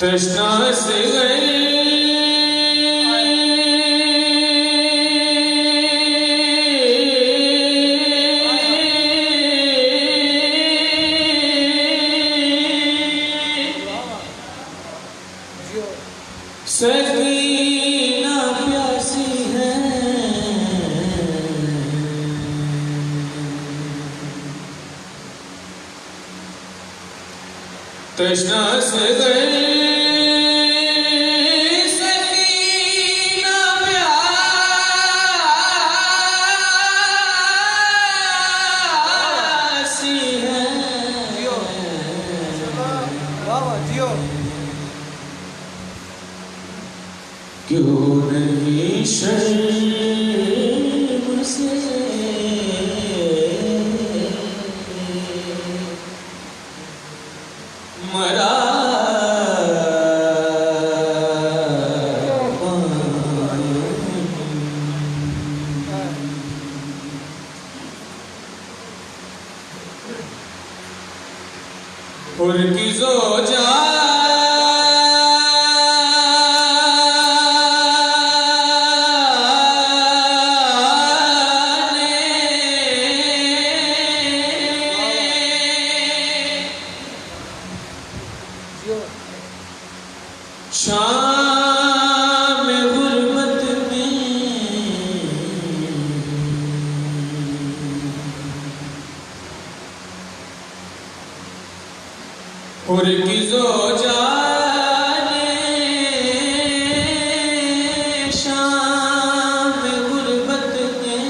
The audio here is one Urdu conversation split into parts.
تشنا سے گئے سکینہ پیاسی ہے تشنا سے گئے سکینہ پیاسی ہے کیوں نہیں شرم سے مرا اور کی زوجہ شام غربت میں اور کی زوجہ نے شام غربت میں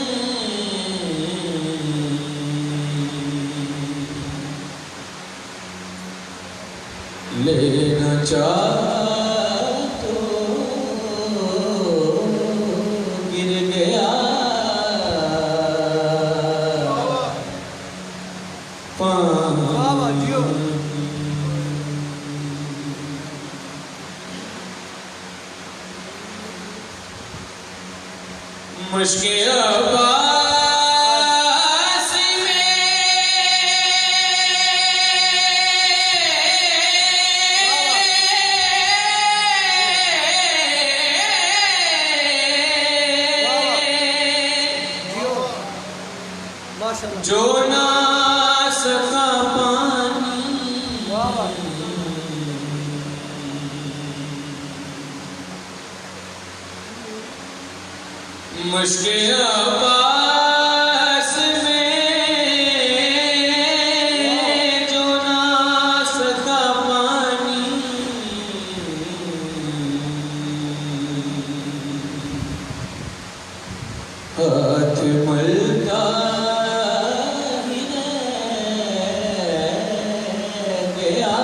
لینا چاہ مشق عباس میں جو نہ سکا پانی مشق عباس میں جو نہ سکا پانی ہاتھ ملتا ہی رہ گیا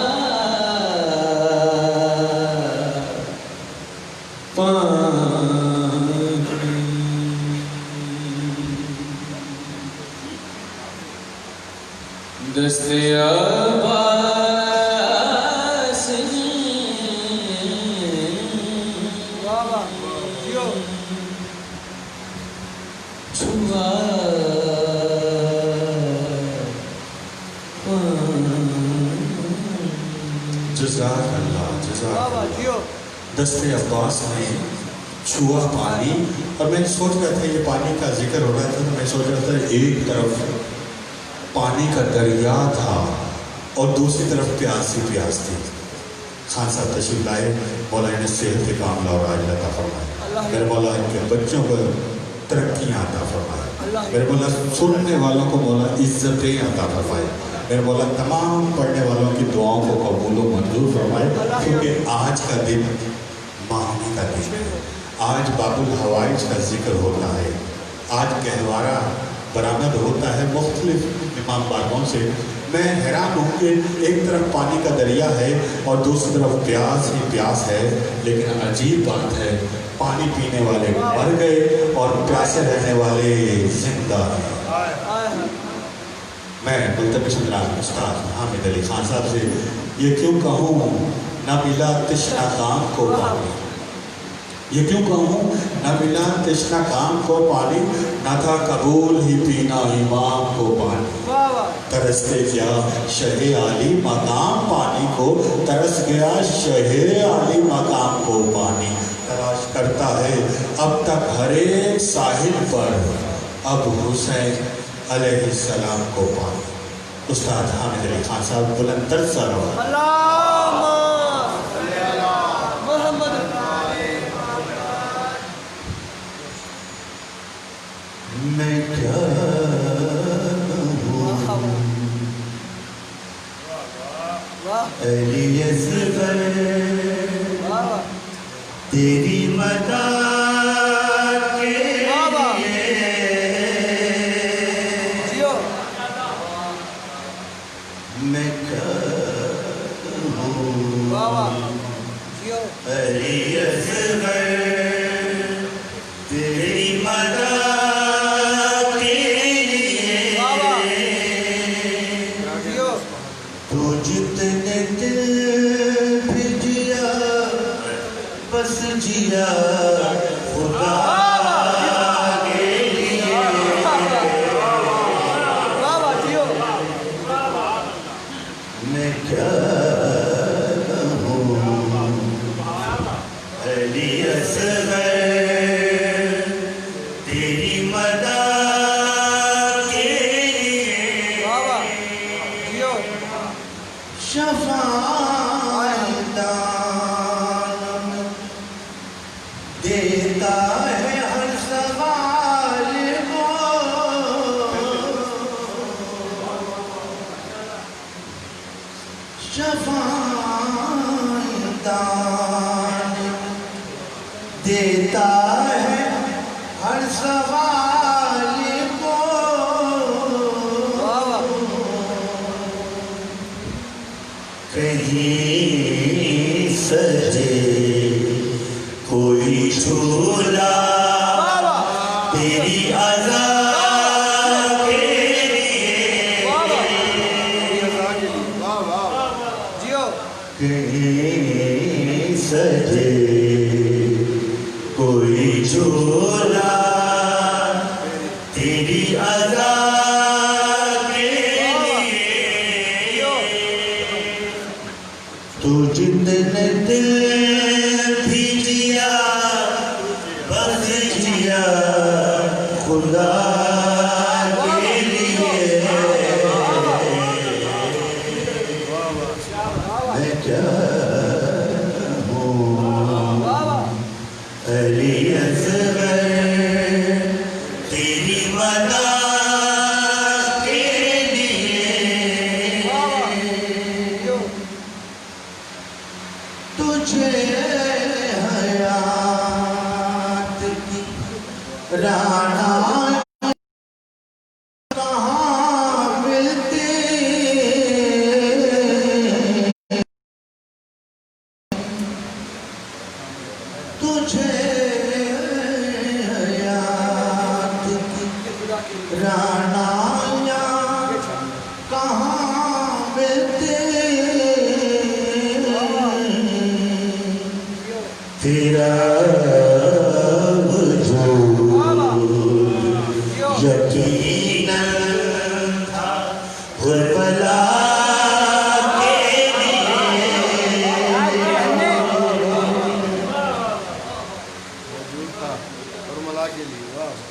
دست عباس نے چھوا جزاک اللہ جزاک اللہ دست عباس نے چھوا پانی اور میں سوچ رہا تھا یہ پانی کا ذکر ہو رہا تھا تو میں سوچ رہا تھا ایک طرف پانی کا دریا تھا اور دوسری طرف پیاس ہی پیاس تھی. خان صاحب تشریف لائے، مولا انہیں صحت کے کاملہ اور عاجلہ عطا فرمائے. میرے مولا ان کے بچوں کو ترقیاں عطا فرمائے. میرے مولا سننے والوں کو مولا عزتیں عطا فرمائے. میرے مولا تمام پڑھنے والوں کی دعاؤں کو قبول و منظور فرمائے، کیونکہ آج کا دن معنی کا دن ہے. آج باب الحوائج کا ذکر ہوتا ہے، آج گہوارہ برآمد ہوتا ہے مختلف امام باغوں سے. میں حیران ہوں کہ ایک طرف پانی کا دریا ہے اور دوسری طرف پیاس ہی پیاس ہے، لیکن عجیب بات ہے پانی پینے والے مر گئے اور پیاسے رہنے والے زندہ ہیں. میں ملتمس استاد حامد علی خان صاحب سے یہ کیوں کہوں نہ ملا تشنا کام کو پانی، یہ کیوں کہوں نہ ملا تشنا کام کو پانی، نہ تھا قبول ہی پینا امام کو پانی. ترستے گیا شہ عالی مقام پانی کو، ترس گیا شہ عالی مقام کو پانی، تلاش کرتا ہے اب تک ہر ایک ساحل پر اب حسین علیہ السلام کو پانی۔ استاد حامد علی خان صاحب بلند تر سلوات۔ اللہم صلی علی محمد۔ میں کیا علی اصغر تیری مدد کے لیے میں کیا علی اصغر تیری مدد کے لیے تو جتنے دل بھی جیا بس جیا خدا کے لیے۔ میں کیا کہوں علی اصغر تیری مدد کے لیے شفاعت دان دیتا ہے ہر سوال کو، شفاعت دان دیتا ہے ہر سوال کو، کہیں سجے کوئی جھولا تیری عزا کے لیے، کہیں سجے کوئی جھولا تیری عزا کے لیے، تو جتنے دل بھی جیا بس جیا خدا کے لیے۔ میں کیا ہوں علی اصغر تیری مدد کے لیے، تجھے حیات کی رانا کہاں ملتی، تجھے حیات کی رانایاں کہاں ملتی، تیرا وجود یقیناً تھا کربلا کے لیے،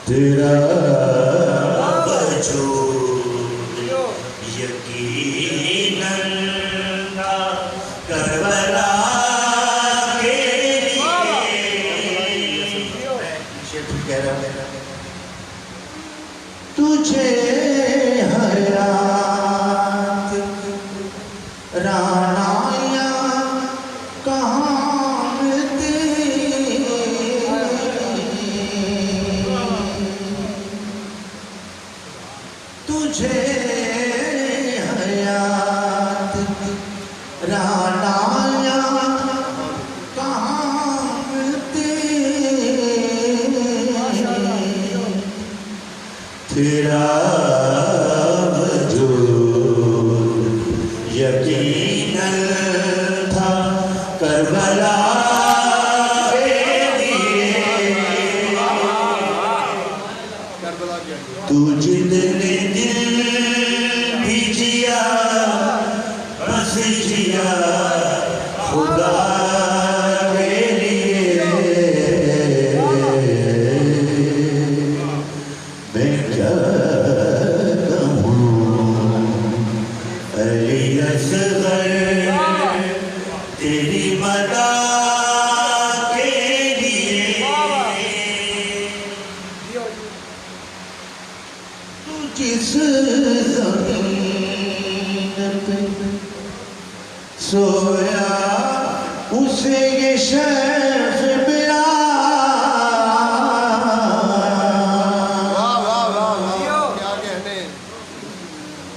تیرا وجود یقیناً تھا کربلا کے لیے، تجھے حیات رانایاں کہاں ملتی، تجھے حیات رانایاں کہاں ملتی، تیرا وجود یقیناً تھا کربلا کے لیے، تو جتنے دل بھی زمین پہ سویا اسے یہ شیخ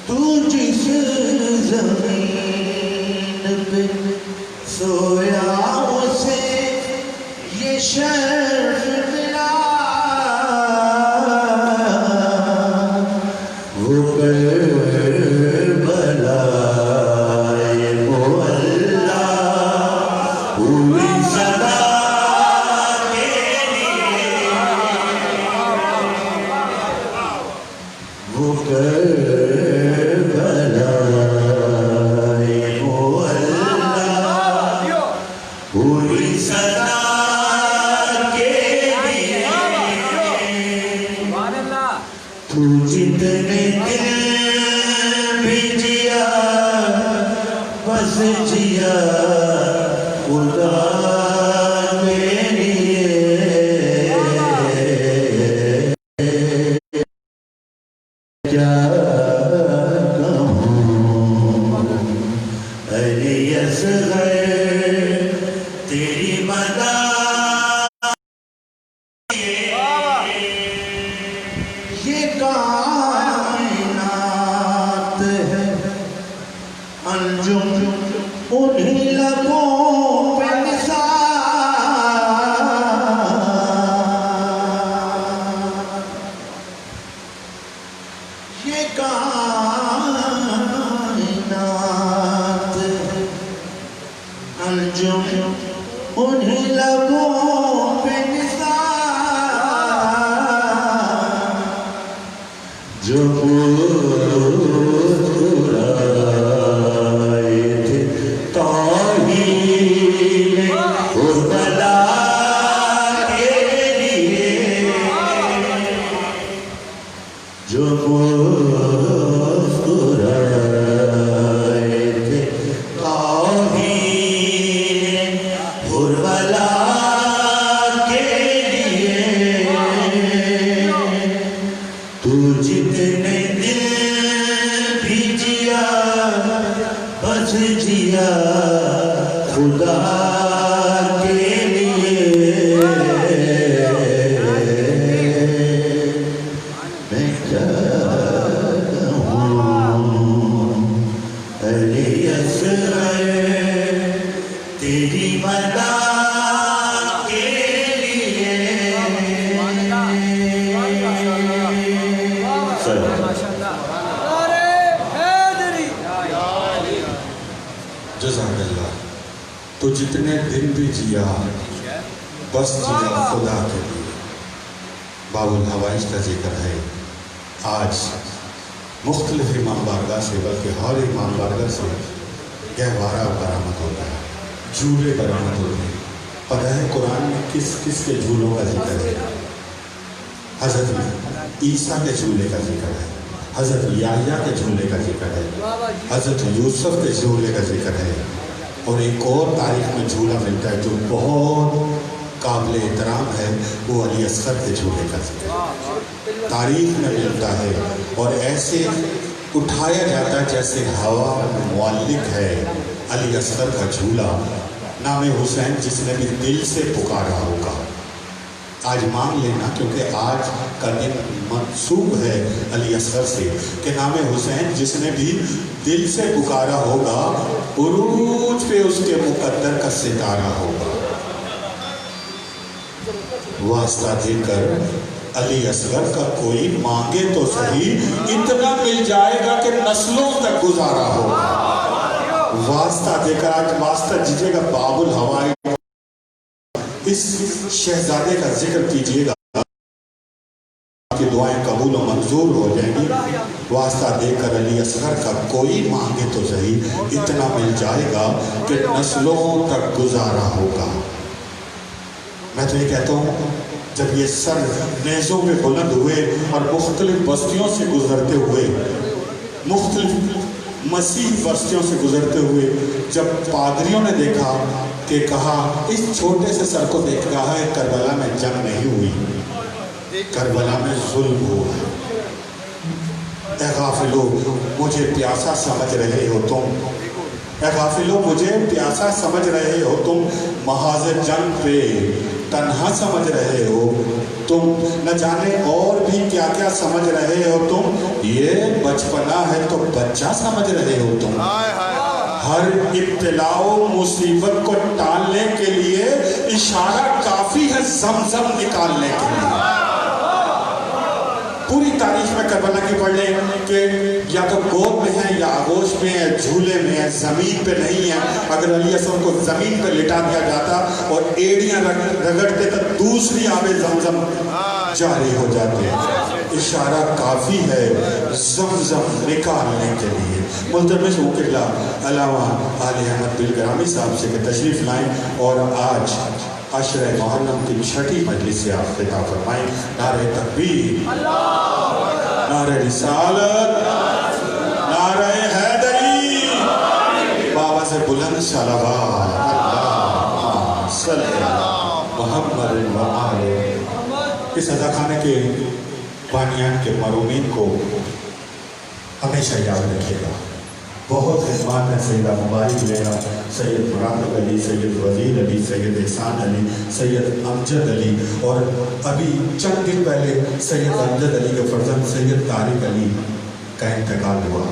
تو جس زمین پہ سویا اسے یہ شرف ملا وہ کربلا معلیٰ ہوئی صدا کے لیے وہ کربلا ہوئی صدا کے لیے تو جتنے دل بھی جیا بس جیا خدا کے لیے کیا کہوں علی اصغر تیری مدد یہ کائنات ہے انجم انہی لبوں پہ نثار یہ کائنات ہے انجم انہی لبوں پہ نثار جو مسکرائے تھے توحید کربلا کے لیے جو مسکرائے تھے توحید کربلا کے لیے تو جتنے دل بھی جیا بس جیا خدا کے لیے میں کیا کہوں علی اصغر تیری مدد کے لیے جزاک اللہ تو جتنے دن بھی جیا بس جیا خدا کے لیے باب الحوائج کا ذکر ہے آج مختلف امام بارگاہ سے بلکہ ہر امام بارگاہ سے گہوارہ برآمد ہوتا ہے جھولے برآمد ہوتے ہیں پتہ ہے قرآن میں کس کس کے جھولوں کا ذکر ہے حضرت عیسیٰ کے جھولے کا ذکر ہے حضرت یحییٰ کے جھولے کا ذکر ہے حضرت یوسف کے جھولے کا ذکر ہے اور ایک اور تاریخ میں جھولا ملتا ہے جو بہت قابل احترام ہے وہ علی اصغر کے جھولے کا ذکر ہے تاریخ میں ملتا ہے اور ایسے اٹھایا جاتا ہے جیسے ہوا معلق ہے علی اصغر کا جھولا نام حسین جس نے بھی دل سے پکارا ہوگا آج مان لینا کیونکہ آج کا دن منسوب ہے علی اصغر سے کہ نام حسین جس نے بھی دل سے پکارا ہوگا عروج پہ اس کے مقدر کا ستارہ ہوگا واسطہ دے کر علی اصغر کا کوئی مانگے تو صحیح اتنا مل جائے گا کہ نسلوں تک گزارا ہوگا واسطہ دے کر آج واسطہ دیجیے گا باب الحوائج اس شہزادے کا ذکر کیجئے گا کہ دعائیں قبول و منظور ہو جائیں گی واسطہ دے کر علی اصغر کا کوئی مانگے تو صحیح اتنا مل جائے گا کہ نسلوں تک گزارا ہوگا میں تو یہ کہتا ہوں جب یہ سر نیزوں پہ بلند ہوئے اور مختلف بستیوں سے گزرتے ہوئے مختلف مسیح بستیوں سے گزرتے ہوئے جب پادریوں نے دیکھا کہ کہا اس چھوٹے سے سر کو دیکھ رہا ہے کربلا میں جنگ نہیں ہوئی کربلا میں ظلم ہوا اے غافلو مجھے پیاسا سمجھ رہے ہو تم، اے غافلو مجھے پیاسا سمجھ رہے ہو تم، محاذ جنگ پہ تنہا سمجھ رہے ہو تم، نہ جانے اور بھی کیا کیا سمجھ رہے ہو تم، یہ بچپنا ہے تو بچہ سمجھ رہے ہو تم۔ ہر ابتلا و مصیبت کو ٹالنے کے لیے اشارہ کافی ہے زمزم نکالنے کے لیے۔ پوری تاریخ میں کربلا کی پڑھ لیں کہ یا تو گود میں ہے یا آغوش میں ہے، جھولے میں ہے، زمین پہ نہیں ہے۔ اگر علیہ السلام کو زمین پہ لٹا دیا جاتا اور ایڑیاں رگڑتے تو دوسری آب زمزم جاری ہو جاتے۔ اشارہ کافی ہے زمزم نکالنے کے لیے۔ ملتمس ہوں کہ اللہ علامہ علی احمد بالگرامی صاحب سے کہ تشریف لائیں اور آج عشر محرم کی چھٹی مجلس سے آپ خطاب فرمائیں۔ نعرہ تکبیر، نعرہ رسالت، نعرہ حیدری، بابا سے بلند صلوات، اللہم صلی علی محمد و آلہ۔ اس عزا خانے کے بانیان کے مرومین کو ہمیشہ یاد رکھیے گا۔ بہت خدمات ہیں سیدہ مبارک لینا، سید مراد علی، سید وزیر علی، سید احسان علی، سید امجد علی، اور ابھی چند دن پہلے سید امجد علی کے فرزند سید طارق علی کا انتقال ہوا۔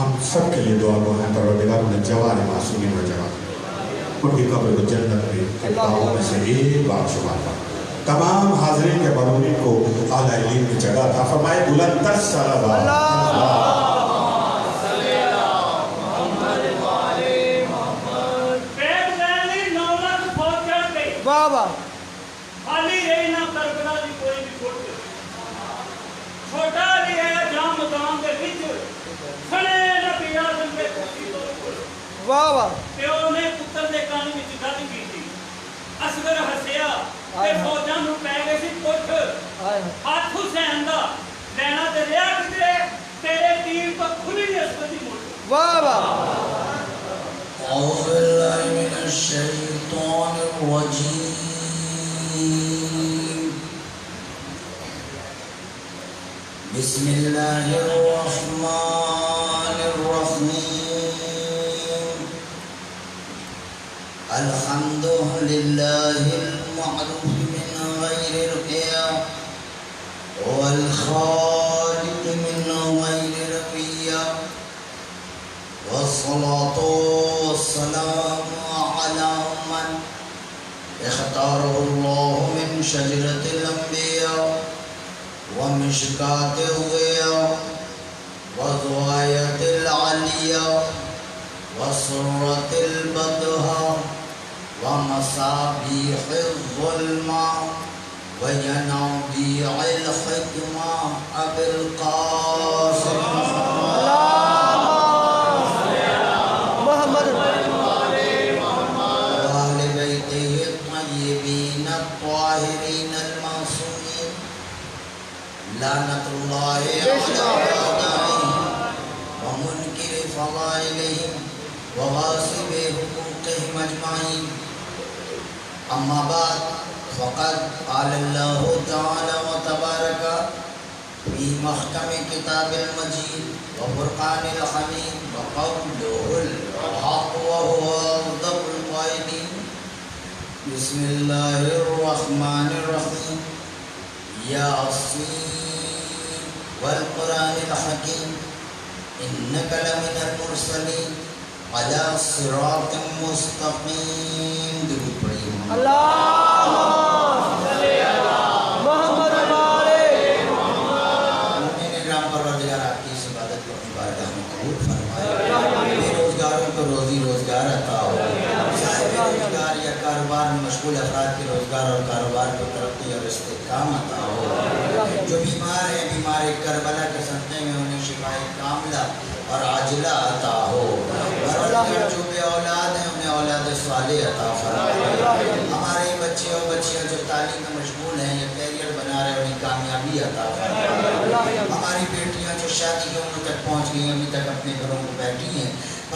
ہم سب کے لیے دعا گو ہیں پروردگار انہیں جوان معصومین و جوان ان کی قبر کو جنت میں باغوں میں سے ایک باغ شمار کر۔ تمام حاضرین کے مرحومین کو اعلیٰ علم کی جگہ عطا فرمائے۔ بلند تر صلوات۔ بابا خالی رہی نہ کربلا دی کوئی بھی چھوٹی چھوٹا بھی ہے جہاں مقام دے وچ کھڑے نبی اعظم دے کسی تو بابا پیو نے پتر دے کان وچ گل کیتی، اصغر ہسیا تے فوجاں نوں پے گئے سی پٹھ، ہاتھ حسین دا لینا تے ریا کدے تیرے تیر تو کھلی نہیں اس دی موڑ۔ بابا أعوذ بالله من الشيطان الرجيم بسم الله الرحمن الرحيم الحمد لله المعروف من غير رقية والخالق من غير رقية والصلاة والسلام على من اختاره الله من شجرة الأنبياء ومشكاة الضياء وزواية العليا وسرة البدها ومصابيح الظلمة وينابيع الحكمة أبي القاسم الطاهرين المعصومين لعنة الله على أعدائهم ومنكر فضائلهم وغاصب حقوقهم أجمعين أما بعد فقد قال الله تعالى وتبارك في محكم كتاب المجيد وفرقان الحميد وقوله الحق وهو أصدق القائلين بسم الله الرحمن الرحيم ياسين والقرآن الحكيم إنك لمن المرسلين على صراط مستقيم درود پڑھیے اللهم صل على محمد مومن اکرام پروردگار آپ کی اس عبادت کو اپنی بارگاہ میں قبول فرمائے، بے روزگاروں کو روزی روزگار عطا ہو، روزگار یا کاروبار میں مشغول افراد کے روزگار اور کاروبار کو ترقی اور استحکام عطا ہو، جو بیمار ہیں بیمار کربلا کے صدقے میں انہیں شفائے کاملہ اور عاجلہ عطا ہو، اور جو بے اولاد ہیں انہیں اولاد صالح عطا فرمائے، ہمارے بچے اور بچیاں جو تعلیم میں مشغول ہیں یا کیریئر بنا رہے ہیں انہیں کامیابی عطا فرمائے، ہماری بیٹیاں جو شادی کی عمر تک پہنچ گئی ابھی تک اپنے گھروں کو بیٹھی ہیں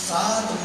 7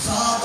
7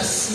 80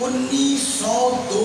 1902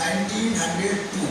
1902,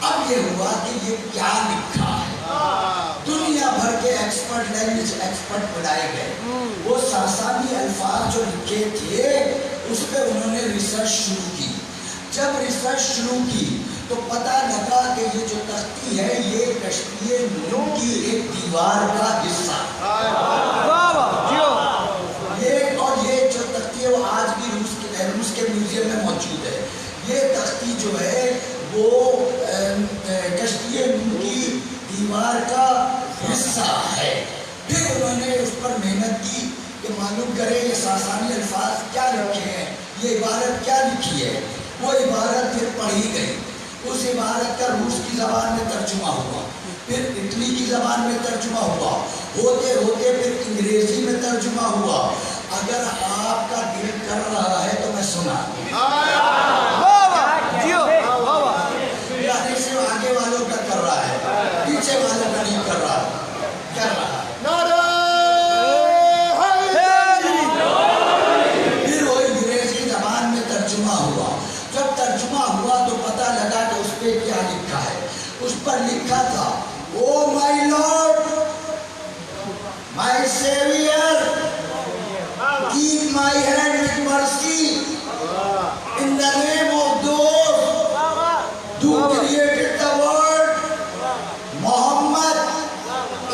اب یہ ہوا کہ یہ کیا لکھا ہے. دنیا بھر کے ایکسپرٹ لینگویج ایکسپرٹ بنائے گئے. وہ ساسانی الفاظ جو لکھے تھے اس پہ انہوں نے ریسرچ شروع کی. جب ریسرچ شروع کی تو پتہ لگا کہ یہ جو تختی ہے یہ کشتی نوح کی ایک دیوار کا حصہ. یہ جو تختی ہے وہ آج بھی روس کے میوزیم میں موجود ہے. یہ تختی جو ہے وہ کشتی نوح کی دیوار کا حصہ ہے. پھر انہوں نے اس پر محنت کی کہ معلوم کرے یہ ساسانی الفاظ کیا لکھے ہیں, یہ عبارت کیا لکھی ہے. وہ عبارت پھر پڑھی گئی. اس عبارت کا روس کی زبان میں ترجمہ ہوا, پھر اٹلی کی زبان میں ترجمہ ہوا, ہوتے ہوتے پھر انگریزی میں ترجمہ ہوا. اگر آپ کا دل کر رہا ہے تو میں سنا یعنی صرف آگے والوں کا کر رہا ہے, پیچھے والوں کا نہیں کر رہا, کر رہا ہے. پھر وہ انگریزی زبان میں ترجمہ ہوا. جب ترجمہ ہوا تو پتہ لگا کہ اس پہ کیا لکھا ہے. اس پر لکھا تھا, oh my lord, my saviour, keep my hand with mercy in the name of those who created the world, Muhammad,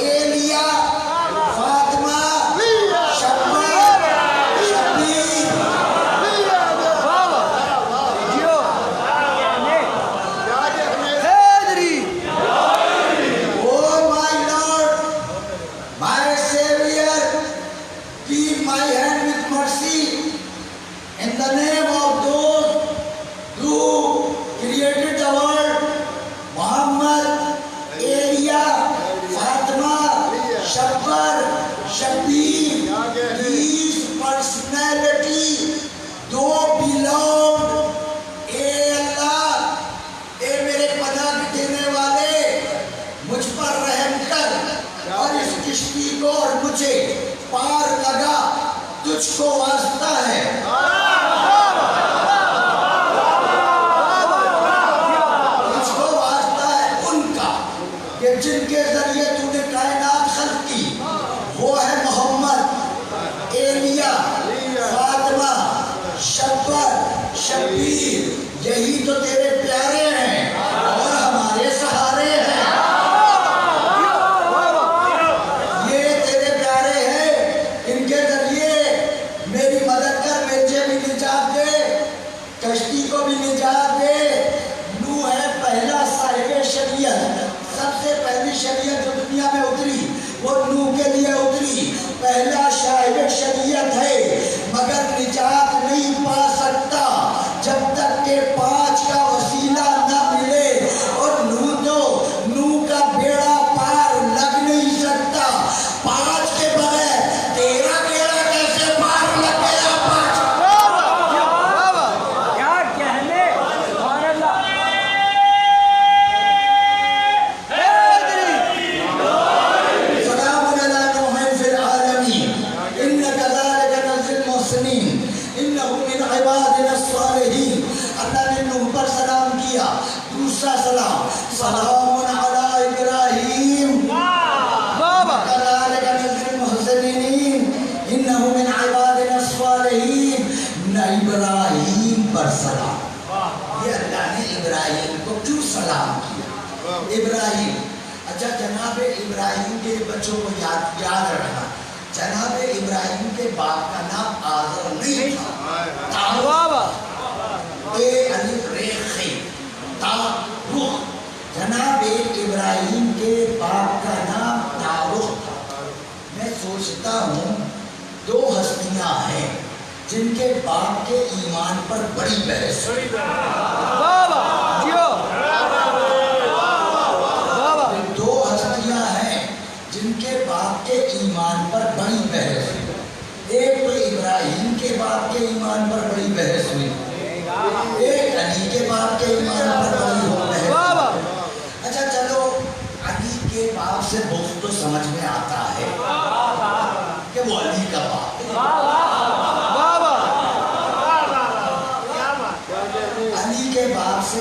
Elia, Fatima, Shabbat, Shabir. Oh my Lord, my Savior, keep my hand with mercy in the name of those who created the world, Muhammad, Elia, Fatima, Shabbar, Shabir. These personality though belong, اے اللہ, اے میرے پناہ دینے والے, مجھ پر رحم کر اور اس کشتی کو اور مجھے پار لگا, تجھ کو واسطہ ہے. تجھ کو واسطہ ہے ان کا کہ جن کے ذریعے تو نے کائنات خلق کی. وہ ہے محمد, ایلیا, فاطمہ, شبر, شبیر. یہی تو تیرے پیارے ہیں اور ہمارے سہارے ہیں. یہ تیرے پیارے ہیں, ان کے ذریعے میری مدد کر, مجھے بھی نجات دے, کشتی کو بھی نجات دے. نوح ہے پہلا صاحب شریعت. سب سے پہلی شریعت جو دنیا میں اتری وہ نوح کے لیے اتری. پہلا صاحب شریعت ہے, مگر نجات نہیں پا سکتا جب تک کہ 5 کا وسیلہ نہ ملے. اور نوح کا بیڑا پار لگ نہیں سکتا 5 کے بغیر. تیرا بیڑا کیسے پار لگ گیا 5؟ کیا کہنے, سبحان اللہ. سلام علی نوح فی العالمین انک ذلک نجزی المحسنین انہ من عبادنا الصالحین. اللہ نے نوح پر سلام کیا. دوسرا سلام, سلام علی ابراہیم كذلك نجزي المحسنين انه من عبادنا الصالحين. ابراہیم پر سلام. یہ اللہ نے ابراہیم کو کیوں سلام کیا؟ ابراہیم, اچھا جناب ابراہیم کے بچوں کو یاد رکھنا, جناب ابراہیم کے باپ کا نام آزر نہیں تھا. اے الف رے خے تارخ. جناب ابراہیم کے باپ کا نام تارخ تھا. میں سوچتا ہوں 2 ہستیاں ہیں جن کے باپ کے ایمان پر بڑی بحث ہوئی. 2 ہستیاں ہیں جن کے باپ کے ایمان پر بڑی بحث ہوئی. ایک تو ابراہیم کے باپ کے ایمان پر بڑی بحث ہوئی, ایک علی کے باپ کے ایمان پر بڑی بحث ہوئی. اچھا چلو, علی کے باپ سے بہت تو سمجھ میں آتا ہے کہ وہ علی کا باپ ہے. علی کے باپ سے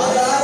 1000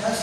10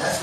10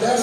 10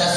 10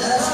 10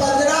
15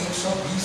120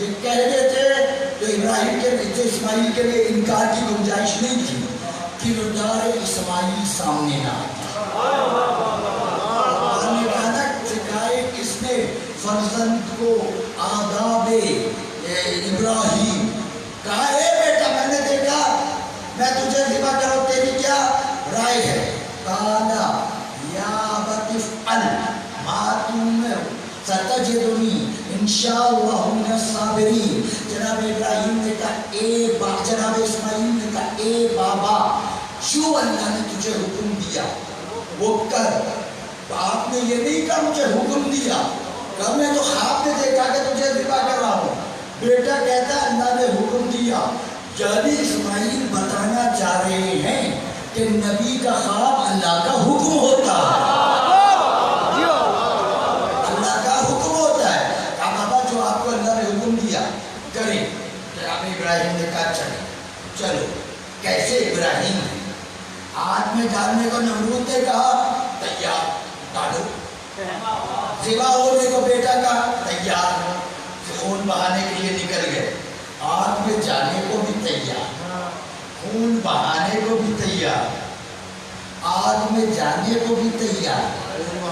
یہ کہتے تھے تو ابراہیم کے بیٹے اسماعیل کے لیے انکار کی گنجائش نہیں تھی، کردار اسماعیل سامنے نہ آتا۔ ہم نے کہا نا سکھائے کس نے فرزند کو آداب ابراہیم، کہا اے بیٹا میں نے دیکھا میں تجھے ذبح کروں تیری کیا رائے ہے؟ کالا یا بطفعل ما تؤمر ستجدنی انشاءاللہ من الصابرین۔ جناب ابراہیم نے کہا جناب اسماعیل نے کہا اے بابا جو اللہ نے تجھے حکم دیا وہ کر۔ تو آپ نے یہ نہیں کہا مجھے حکم دیا، کہ میں تو خواب میں دیکھا کہ تجھے ذبح کر رہا ہوں۔ بیٹا کہتا اللہ نے حکم دیا، یعنی اسماعیل بتانا چاہ رہے ہیں کہ نبی کا خواب اللہ کا حکم ہوتا ہے، اللہ کا حکم ہوتا ہے۔ اب بابا جو آپ کو اللہ نے حکم دیا کریں، جناب ابراہیم نے کہا چلو۔ کیسے ابراہیم آگ میں ڈالنے کو نمرود نے کہا تیار، ڈالو۔ ذبح ہونے کو بیٹا کہا تیار، خون بہانے کے لیے نکل گئے، آگ میں جانے کو بھی تیار، خون بہانے کو بھی تیار، آگ میں جانے کو بھی تیار،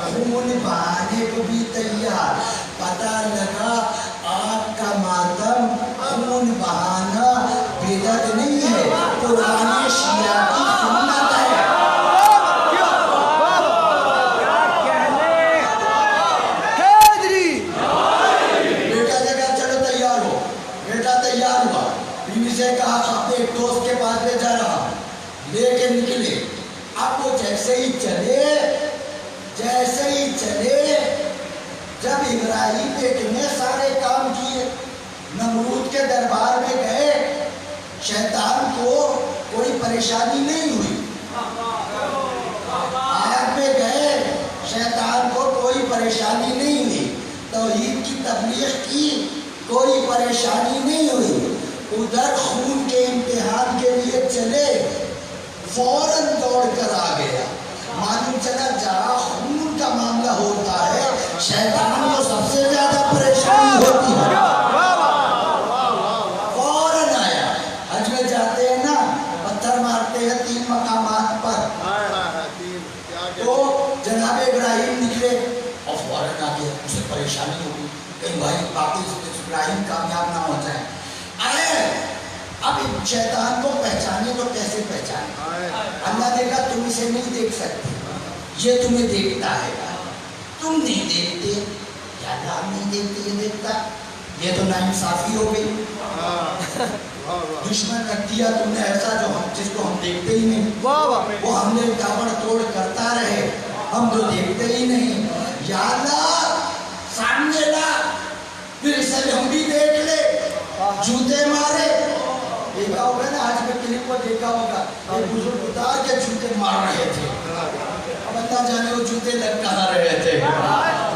خون بہانے کو بھی تیار۔ پتہ لگا آگ کا ماتم خون بہانا بدعت نہیں ہے، قرآن شیعہ کی سنت ہے۔ کہا اپنے ایک دوست کے پاس لے جا رہا، لے کے نکلے۔ اب وہ جیسے ہی چلے جب ابراہیم نے اتنے سارے کام کیے، نمرود کے دربار میں گئے، شیطان کو کوئی پریشانی نہیں ہوئی، آگ میں گئے شیطان کو کوئی پریشانی نہیں ہوئی، توحید کی تبلیغ کی کوئی پریشانی نہیں ہوئی۔ ادھر خون کے امتحان کے لیے چلے، فوراً دوڑ کر آ گیا۔ معلوم چلا جہاں خون کا معاملہ ہوتا ہے شیطان کو سب سے زیادہ پریشانی ہوتی ہے، فوراً آیا۔ حج میں جاتے ہیں نا، پتھر مارتے ہیں 3 مقامات پر، تو جناب ابراہیم نکلے اور فوراً آ گیا، اسے پریشانی ہوگی کہیں بھائی باقی ابراہیم کامیاب نہ ہو جائے۔ اب شیطان کو پہچانے تو کیسے پہچانے؟ اللہ نے کہا تم اسے نہیں دیکھ سکتے، یہ تمہیں دیکھتا ہے، تم نہیں دیکھتے، کیا اللہ نہیں دیکھتے یہ دیکھتا؟ یہ تو ناانصافی ہو گئی، دشمن رکھ دیا تم نے ایسا جس کو ہم دیکھتے ہی نہیں، وہ ہم نے تابڑ توڑ کرتا رہے، ہم تو دیکھتے ہی نہیں۔ یا اللہ سامنے لا، پھر اسے ہم بھی دیکھ لے، جوتے مارے۔ دیکھا ہوگا نا آج میں کلپ کو دیکھا ہوگا، ایک بزرگ اتار کے جوتے مار رہے تھے، اب اللہ جانے وہ جوتے لگ کہاں رہے تھے۔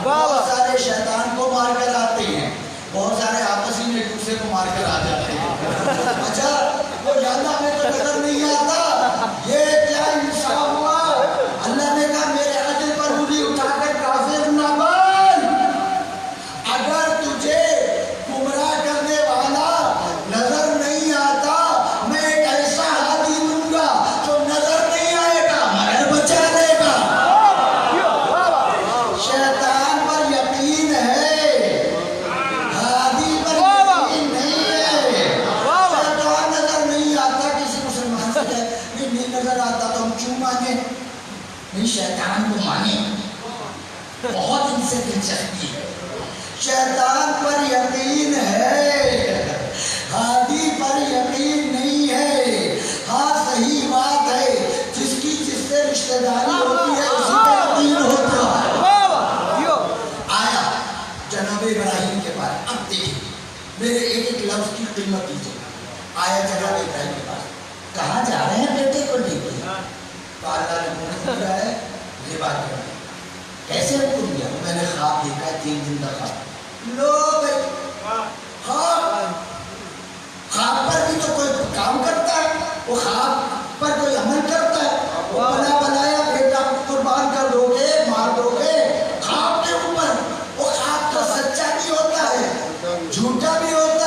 بہت سارے شیطان کو مار کر آتے ہیں، بہت سارے آپسی میں ایک دوسرے کو مار کر آ جاتے ہیں۔ اچھا وہ جاننا ہمیں تو نظر نہیں آتا، یہ کیا انصاف ہوا؟ اللہ نے کہا میرے عدل پر انگلی اٹھا کر کافر نہ بن، اگر تجھے گمراہ کرنے والا نظر نہیں آتا میں ایک ایسا ہادی دوں گا جو نظر نہیں آئے گا مگر بچا دے گا۔ شیطان پر یقین ہے، ہادی پر یقین نہیں ہے۔ شیطان نظر نہیں آتا، کسی مسلمان سے کہے نہیں نظر آتا تو ہم کیوں مانے؟ نہیں، شیطان کو مانے، بہت ان سے دلچسپی ہے۔ شیطان پر یقین ہے، ہادی پر یقین نہیں ہے۔ ہاں صحیح بات ہے، جس کی جس سے رشتہ داری ہوتی ہے اسی پر یقین ہوتا ہے۔ آیا جناب ابراہیم کے پاس، اب دیکھیں میرے ایک ایک لفظ کی قیمت دیجیے۔ آیا جناب ابراہیم کے پاس، کہاں جا رہے ہیں بیٹے کو لے کے؟ تو اللہ نے حکم دیا ہے ذبح کرنا۔ کیسے حکم دیا؟ میں نے خواب دیکھا ہے 3 دن کا خواب۔ لوگ خواب پر بھی تو کوئی کام کرتا ہے، وہ خواب پر کوئی عمل کرتا ہے، وہ بنا بنایا بیٹا قربان کر دو گے، مار دو گے خواب کے اوپر، وہ خواب تو سچا بھی ہوتا ہے جھوٹا بھی ہوتا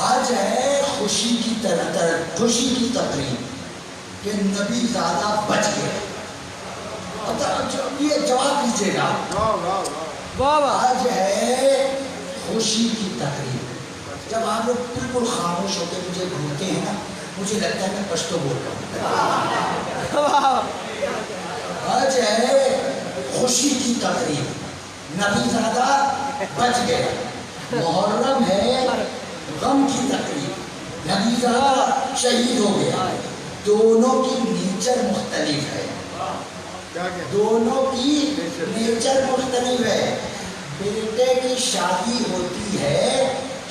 آج ہے خوشی کی خوشی کی تقریب کہ نبی زادہ بچ گئے. یہ جواب دیجیے گا. بابا آج ہے خوشی کی تقریب. جب آپ لوگ بالکل خاموش ہوتے مجھے گھومتے ہیں نا, مجھے لگتا ہے میں پشتو بول رہا ہوں. آج ہے خوشی کی تقریب, نبی زادہ بچ گئے. محرم ہے غم کی تقریب, نبی زادہ شہید ہو گیا. دونوں کی نیچر مختلف ہے, دونوں کی نیچر مختلف ہے. بیٹے کی شادی ہوتی ہے,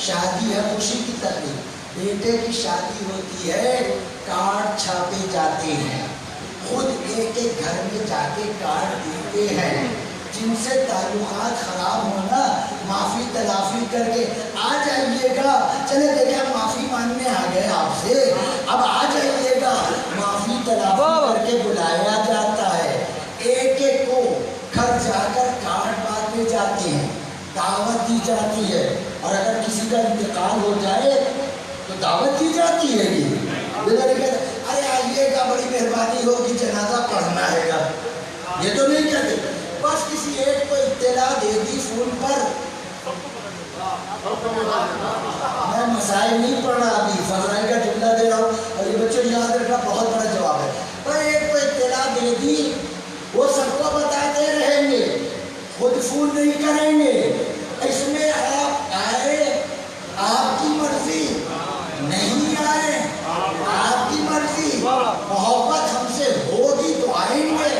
شادی ہے خوشی کی تقریب. بیٹے کی شادی ہوتی ہے, کارڈ چھاپے جاتے ہیں, خود ایک ایک گھر میں جا کے کارڈ دیتے ہیں. جن سے تعلقات خراب ہونا معافی تلافی کر کے آ جائیے گا. چلے دیکھا معافی مانگنے آ گئے آپ سے, اب آ جائیے گا. معافی تلافی کر کے بلایا جاتا ہے. ایک ایک کو گھر جا کر کارڈ بانٹے جاتے ہیں, دعوت دی جاتی ہے. اور اگر کسی کا انتقال ہو جائے تو دعوت دی جاتی ہے. ارے آئیے گا, بڑی مہربانی ہوگی, جنازہ پڑھنا ہے گا. یہ تو نہیں کہتے, بس کسی ایک کو اطلاع دے دی فون پر. میں مسائل نہیں پڑھ رہا, ابھی فضائل کا جملہ دے رہا ہوں, اور یہ بچوں یاد رکھنا بہت بڑا جواب ہے. پر ایک کو اطلاع دے دی, وہ سب کو بتاتے رہیں گے, خود فون نہیں کریں گے. اس میں آپ آئے, آپ کی مرضی, نہیں آئے آپ کی مرضی. محبت ہم سے ہوگی تو آئیں گے.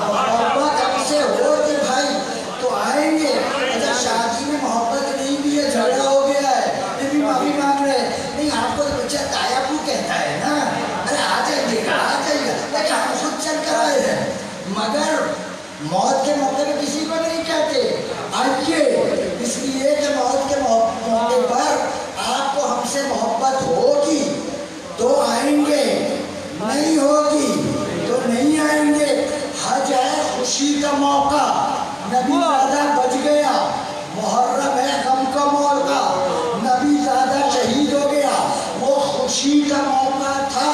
محبت ہم سے ہوگی بھائی تو آئیں گے. اچھا شادی میں محبت نہیں بھی ہے, جھگڑا ہو گیا ہے, یہ بھی معافی مانگ رہے ہیں. نہیں, آپ کو تو بچہ تایا کو کہتا ہے نا, ارے آ جائیے گا, آ جائیے گا. لیکن ہم خود چل کر آئے ہیں, مگر موت کے موقع پہ کسی کو نہیں کہتے آئیے, اس لیے کہ موت کے موقع پر آپ کو ہم سے محبت ہوگی تو آئیں گے, نہیں ہوگی تو نہیں آئیں گے. حج ہے خوشی کا موقع, نبی زادہ بچ گیا. محرم ہے غم کا موقع, نبی زادہ شہید ہو گیا. وہ خوشی کا موقع تھا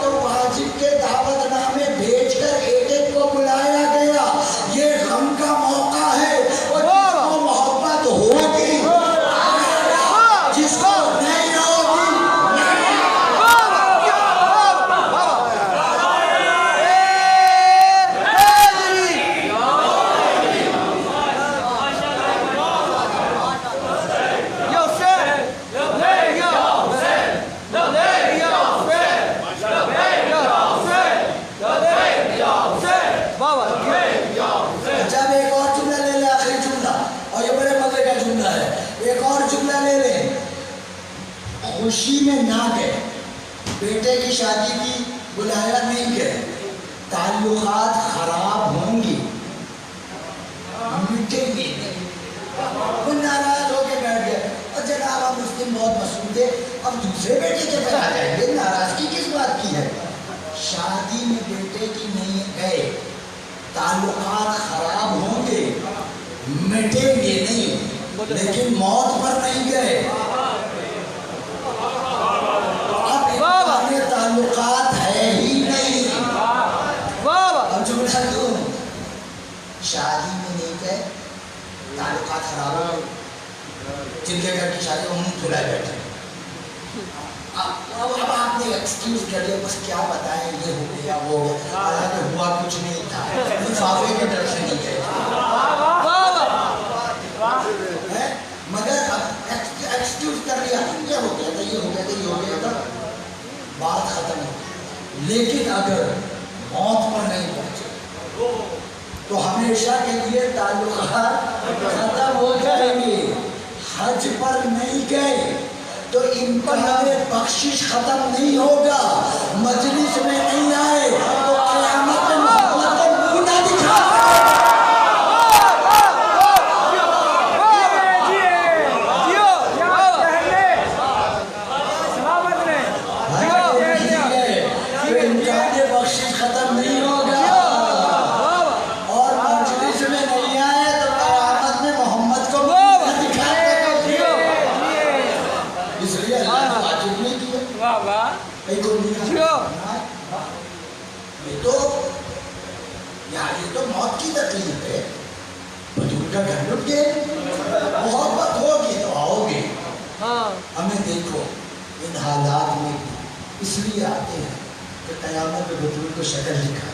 تو واجب کے دعوت نامے بھیج کر ایک ایک کو بلایا گیا. یہ غم کا موقع ہے, اور جس کو محبت ہوگی جس کو نہیں ہوگی جب ایک اور جملہ لے لیں, آخری جملہ, اور یہ بڑے مزے کا جملہ ہے. ایک اور جملہ لے لیں, خوشی میں نہ گئے, بیٹے کی شادی کی بلایا نہیں گئے, تعلقات خراب ہوں گی, مٹیں گے نہیں. وہ ناراض ہو کے بیٹھ گئے, اور جناب ہم اس دن بہت مصروف تھے, اب دوسرے بیٹے کے پہ آ جائیں گے. ناراضگی کس بات کی ہے؟ شادی میں بیٹے کی نہیں گئے, تعلقات خراب ہوں گے, مٹیں گے نہیں, لیکن موت پر نہیں گئے. اب تعلقات ہے ہی نہیں. اب جملہ دوں, شادی میں نہیں گئے, تعلقات خراب ہو گئے, جن کے گھر کی شادی ہم دھلائے بیٹھے. اب آپ نے ایکسکیوز کر لیا, بس کیا بتائیں, یہ ہو گیا وہ ہو گیا, حالانکہ ہوا کچھ نہیں تھا, لفافے کے ڈر سے نہیں گئے. مگر اب ایکسکیوز کر لیا, یہ ہو گیا تھا, یہ ہو گیا تھا, یہ ہو گیا تھا, بات ختم ہو گئی. لیکن اگر موت پر نہیں پہنچے تو ہمیشہ کے لیے تعلقات ختم ہو جائیں گے. حج پر نہیں گئے تو امتحان بخشش ختم نہیں ہوگا. مجلس میں نہیں آئے تو قیامت میں محبت کا منہ نہ دکھا. امتحان بخشش ختم نہیں ہوگا, اور مجلس میں نہیں کئی کو نہیں یہ تو موت کی تکلیف ہے. بدول کا گھر لٹ گئے, محبت ہوگی تو آؤ گے. ہمیں دیکھو ان حالات میں اس لیے آتے ہیں کہ قیامت میں بدول کو شکل دکھا.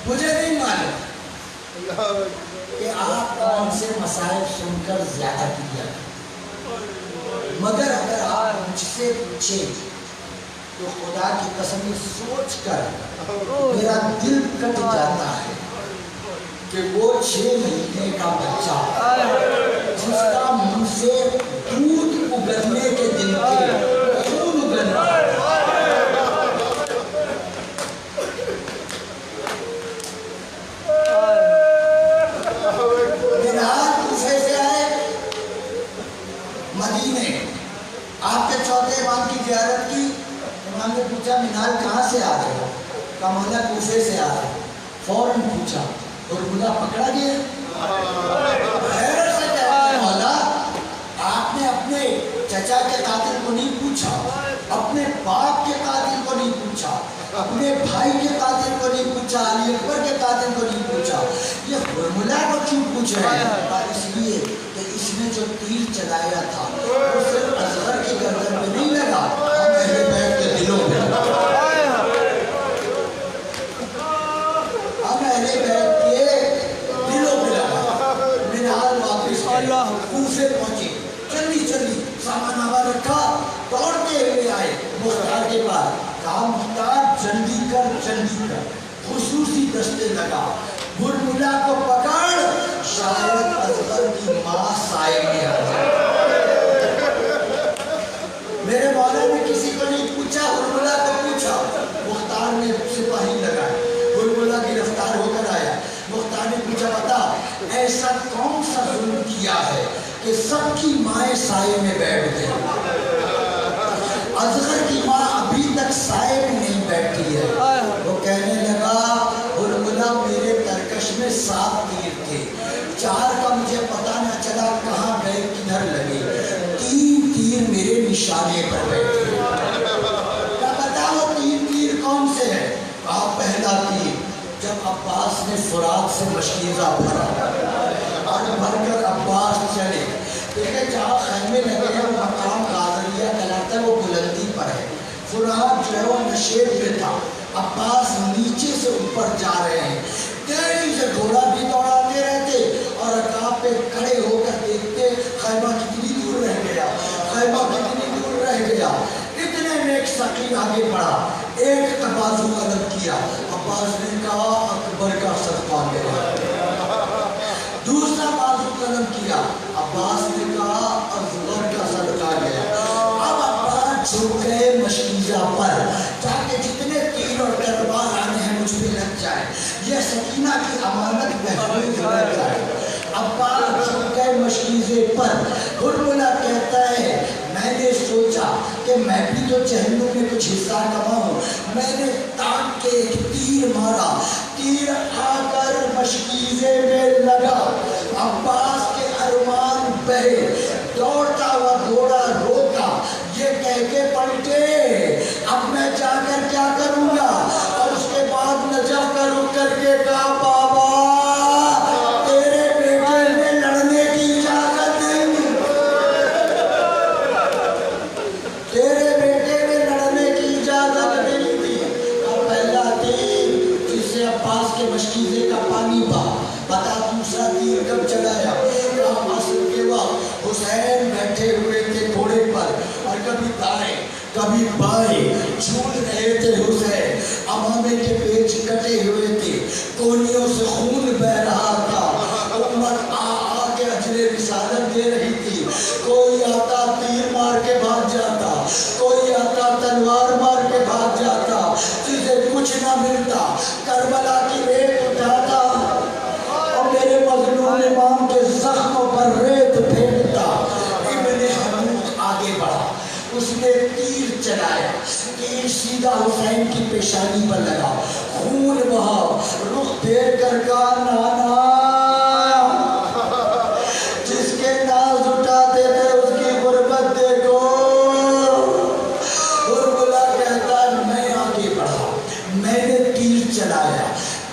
مجھے نہیں معلوم کہ آپ کون سے مسائل سن کر زیادہ کیا, مگر اگر آپ مجھ سے پوچھیں تو خدا کی قسم سوچ کر میرا دل کٹ جاتا ہے کہ وہ 6 مہینے کا بچہ جس کا منہ سے دودھ اگلنے کے دن کے خون اگل رہا ہے. آپ کے چوتھے امام کی زیارت کی, امام نے پوچھا منال کہاں سے آ رہے ہو؟ کہا مولا کوفے سے آ رہے. فوراً پوچھا اور مولا پکڑا گیا. حیرت سے کہا مولا آپ نے اپنے چچا کے قاتل کو نہیں پوچھا, اپنے باپ کے قاتل کو نہیں پوچھا, اپنے بھائی کے قاتل کو نہیں پوچھا, علی اکبر کے قاتل کو نہیں پوچھا, یہ فرمولا کو کیوں پوچھ رہے ہیں؟ اس لیے کہ اس نے جو تیر چلایا تھا وہ صرف اصغر کی گردن میں نہیں لگا, ہم اہل بیت کے دلوں میں لگا. ہم اہل بیت کے دلوں میں لگا. منال واپس کوفے پہنچے, جلدی سامان آباد رکھا, دوڑتے ہوئے آئے مختار کے پاس. کہا مختار جلدی کر, خصوصی دستے لگا, برملا کو پکڑ, شاید اصغر کی ماں سائے میں آ جائے. میرے مولا نے کسی کو نہیں پوچھا, برملا کو پوچھا. مختار نے سپاہی لگائے, برملا گرفتار ہو کر آیا. مختار نے پوچھا بتا ایسا کون سا ظلم کیا ہے کہ سب کی مائیں سائے میں بیٹھ گئی؟ اصغر کی ماں ابھی تک سائے میں نہیں بیٹھی ہے. وہ کہنے لگا برملا میرے ترکش میں 7 تیر تھے, 4 کا مجھے پتا نہ چلا کہاں گئے, کدھر لگے, 3 تیر میرے نشانے پر بیٹھے. کیا بتاؤ 3 تیر کون سے ہیں؟ کہا پہلا تیر جب عباس نے فرات سے مشکیزہ بھرا اور بھر کر عباس چلے. دیکھیں جہاں خیمے لگے ہیں وہ مقام غازریہ کہلاتا ہے, وہ بلندی پر ہے. فرات جو ہے وہ نشیب میں تھا, عباس نیچے سے اوپر جا رہے ہیں. تیزی سے گھوڑا بھی دوڑاتے رہتے اور رکاب پہ کھڑے ہو کر دیکھتے خیمہ کتنی دور رہ گیا, خیمہ کتنی دور رہ گیا. اتنے میں ایک سقیم آگے بڑھا, ایک بازو قلم کیا. عباس نے کہا اکبر کا صدقہ میرا. دوسرا بازو قلم کیا, عباس نے کہا اصغر کا صدقہ گیا. اب عباس جھک گئے مشکیزہ پر تاکہ جتنے تیر اور تلوار آنے ہیں مجھ پہ لگ جائے, یہ سکینہ کی امانت محفوظ رہ جائے. عباس جھک گئے مشکیزے پر. برملا کہتا ہے میں نے سوچا کہ میں بھی تو جہنم میں کچھ حصہ کماؤں. میں نے تاک کے ایک تیر مارا, تیر آ کر مشکیزے میں لگا. عباس کے ارمان بہے, دوڑتا ہوا گھوڑا روکا, یہ کہہ کے پلٹے اب میں جا کر کیا کروں گا. اور اس کے بعد نجف کا رخ کر کے کہا بابا تیرے بیٹے میں لڑنے کی اجازت نہیں, تیرے بیٹے میں لڑنے کی اجازت نہیں تھی. اور پہلا تیر جس سے عباس کے مشکیزے کا پانی بہا, بتا دوسرا تیر کب چلایا؟ عصر کے وقت حسین بیٹھے ہوئے تھے گھوڑے پر اور کبھی دائیں کبھی بائیں جھول رہے تھے. حسین امامے کے پیچ کٹے ہوئے تھے, کونیوں سے خون بہ رہا تھا. امت آ کے اجر رسالت دے رہی تھی. کوئی آتا تیر مار کے بھاگ جاتا, کوئی آتا تلوار مار کے بھاگ جاتا, جسے کچھ نہ ملتا کربلا کی ریت اٹھاتا اور میرے مظلوم امام کے زخموں پر ریت پھینکتا. ابن حمود آگے بڑھا, اس نے تیر چلایا, تیر سیدھا حسین کی پیشانی پر لگا, خون بہا. رخ پھیر کر کہا نانا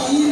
3